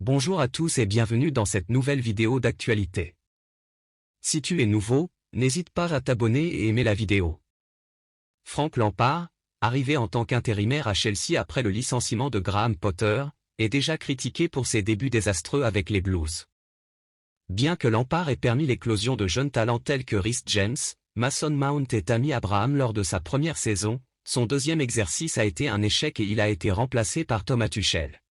Bonjour à tous et bienvenue dans cette nouvelle vidéo d'actualité. Si tu es nouveau, n'hésite pas à t'abonner et aimer la vidéo. Frank Lampard, arrivé en tant qu'intérimaire à Chelsea après le licenciement de Graham Potter, est déjà critiqué pour ses débuts désastreux avec les Blues. Bien que Lampard ait permis l'éclosion de jeunes talents tels que Reece James, Mason Mount et Tammy Abraham lors de sa première saison, son deuxième exercice a été un échec et il a été remplacé par Thomas Tuchel.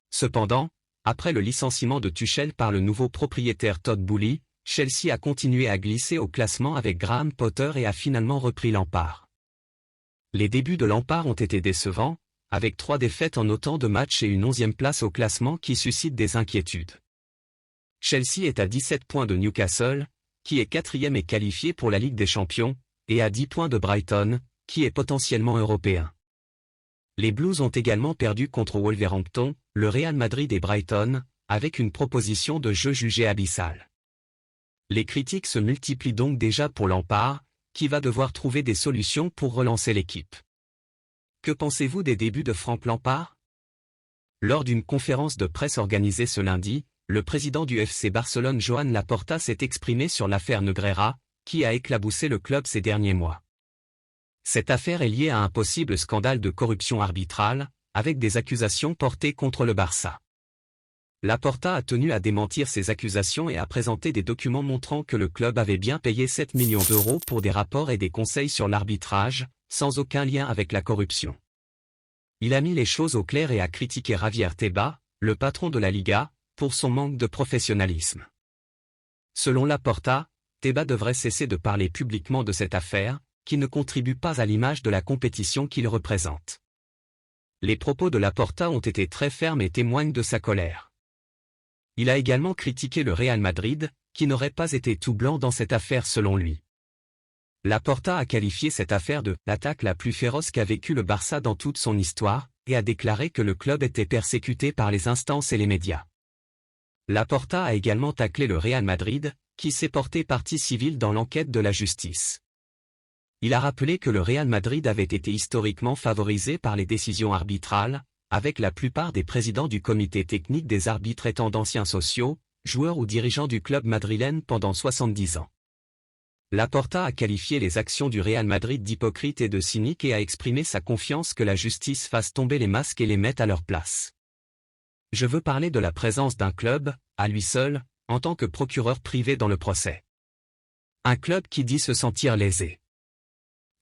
Cependant, après le licenciement de Tuchel par le nouveau propriétaire Todd Boehly, Chelsea a continué à glisser au classement avec Graham Potter et a finalement repris Lampard. Les débuts de Lampard ont été décevants, avec 3 défaites en autant de matchs et une 11e place au classement qui suscite des inquiétudes. Chelsea est à 17 points de Newcastle, qui est 4e et qualifié pour la Ligue des Champions, et à 10 points de Brighton, qui est potentiellement européen. Les Blues ont également perdu contre Wolverhampton, le Real Madrid et Brighton, avec une proposition de jeu jugée abyssale. Les critiques se multiplient donc déjà pour Lampard, qui va devoir trouver des solutions pour relancer l'équipe. Que pensez-vous des débuts de Frank Lampard? Lors d'une conférence de presse organisée ce lundi, le président du FC Barcelone Joan Laporta s'est exprimé sur l'affaire Negreira, qui a éclaboussé le club ces derniers mois. Cette affaire est liée à un possible scandale de corruption arbitrale, avec des accusations portées contre le Barça. Laporta a tenu à démentir ces accusations et a présenté des documents montrant que le club avait bien payé 7 millions d'euros pour des rapports et des conseils sur l'arbitrage, sans aucun lien avec la corruption. Il a mis les choses au clair et a critiqué Javier Tebas, le patron de la Liga, pour son manque de professionnalisme. Selon Laporta, Tebas devrait cesser de parler publiquement de cette affaire, qui ne contribue pas à l'image de la compétition qu'il représente. Les propos de Laporta ont été très fermes et témoignent de sa colère. Il a également critiqué le Real Madrid, qui n'aurait pas été tout blanc dans cette affaire selon lui. Laporta a qualifié cette affaire de « l'attaque la plus féroce qu'a vécue le Barça dans toute son histoire » et a déclaré que le club était persécuté par les instances et les médias. Laporta a également taclé le Real Madrid, qui s'est porté partie civile dans l'enquête de la justice. Il a rappelé que le Real Madrid avait été historiquement favorisé par les décisions arbitrales, avec la plupart des présidents du comité technique des arbitres étant d'anciens sociaux, joueurs ou dirigeants du club madrilène pendant 70 ans. Laporta a qualifié les actions du Real Madrid d'hypocrites et de cyniques et a exprimé sa confiance que la justice fasse tomber les masques et les mette à leur place. Je veux parler de la présence d'un club, à lui seul, en tant que procureur privé dans le procès. Un club qui dit se sentir lésé.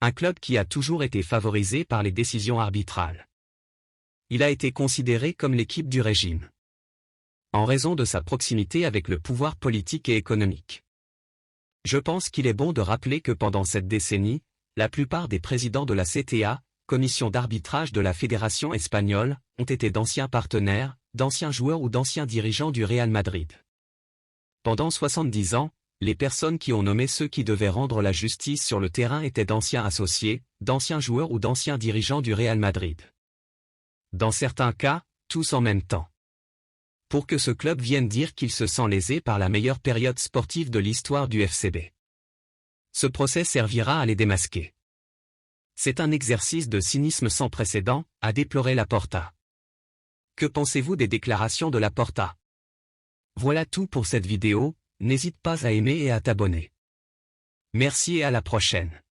Un club qui a toujours été favorisé par les décisions arbitrales. Il a été considéré comme l'équipe du régime. En raison de sa proximité avec le pouvoir politique et économique. Je pense qu'il est bon de rappeler que pendant cette décennie, la plupart des présidents de la CTA, commission d'arbitrage de la Fédération espagnole, ont été d'anciens partenaires, d'anciens joueurs ou d'anciens dirigeants du Real Madrid. Pendant 70 ans, les personnes qui ont nommé ceux qui devaient rendre la justice sur le terrain étaient d'anciens associés, d'anciens joueurs ou d'anciens dirigeants du Real Madrid. Dans certains cas, tous en même temps. Pour que ce club vienne dire qu'il se sent lésé par la meilleure période sportive de l'histoire du FCB. Ce procès servira à les démasquer. C'est un exercice de cynisme sans précédent, a déploré Laporta. Que pensez-vous des déclarations de Laporta? Voilà tout pour cette vidéo. N'hésite pas à aimer et à t'abonner. Merci et à la prochaine.